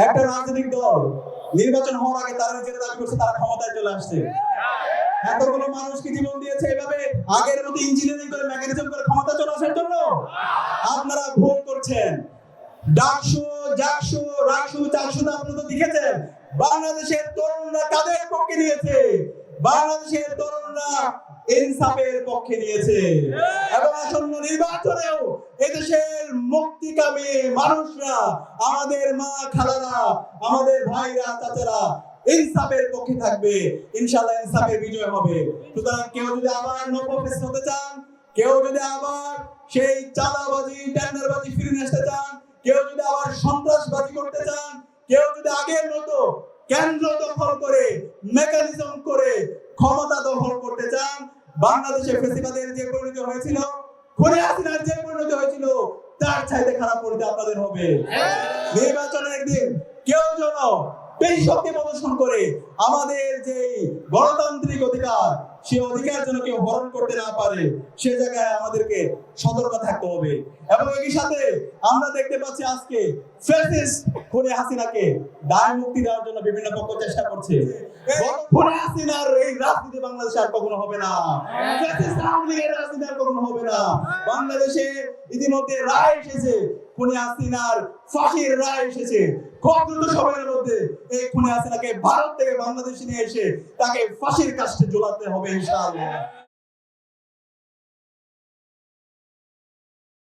একটা রাজনৈতিক দল নির্বাচন হওয়ার আগে তারা নিজেরা দাবি করছে তারা ক্ষমতায় চলে আসছে। এতগুলো মানুষ কি জীবন দিয়েছে এভাবে আগের মতো ইঞ্জিনিয়ারিং করে মেকানিজম করে ক্ষমতা চলে আসার জন্য? আপনারা ভুল করছেন। ডাকসু, জাকসু, রাকসু, চাকসু আপনারা তো দেখেছেন বাংলাদেশের তরুণরা কাদের পক্ষে নিয়েছে? বাংলাদেশের তরুণরা ইনসাফের পক্ষে নিয়েছে। এবং আসন্ন নির্বাচনেও এদেশের মুক্তিকামী মানুষরা, আমাদের মা খালারা, আমাদের ভাইরা চাচারা ইনসাফের পক্ষে থাকবে। ইনশাআল্লাহ ইনসাফের বিজয় হবে। সুতরাং কেউ যদি আবার নবফেস হতে চান, কেউ যদি আবার সেই চাঁদাবাজি টেন্ডারবাজি ফিরে আসতে চান, কেউ যদি আবার সন্ত্রাসবাজি করতে চান, কেউ যদি আগের মতো কেন্দ্র দখল করে মেকানিজম করে ক্ষমতা দখল করতে চান, বাংলাদেশে ফ্যাসিবাদের যে পরিণতি হয়েছিল, খুনি হাসিনার যে পরিণতি হয়েছিল, তার চাইতে খারাপ পরিণতি আপনাদের হবে। নির্বাচনের দিন কেউ যেন বেশি শক্তি প্রদর্শন করে আমাদের যে গণতান্ত্রিক অধিকার, সে অধিকার যেন কেউ হরণ করতে না পারে, সে জায়গায় আমাদেরকে সতর্ক থাকতে হবে। এবং একই সাথে আমরা দেখতে পাচ্ছি আজকে ফ্যাসিস্ট খুনি হাসিনাকে দায় মুক্তি দেওয়ার জন্য বিভিন্ন পক্ষ চেষ্টা করছে। খুনি হাসিনার এই রাজনীতি বাংলাদেশে আর কখনো হবে না। ফ্যাসিস্ট আওয়ামী লীগের রাজনীতি আর কখনো হবে না। বাংলাদেশে ইতিমধ্যে রায় এসেছে, খুনি হাসিনার ফাঁসির রায় এসেছে। খুব দ্রুত সময়ের মধ্যে এই খুনি হাসিনাকে ভারত থেকে বাংলাদেশে নিয়ে এসে তাকে ফাঁসির কাস্টে ঝোলাতে হবে ইনশাআল্লাহ।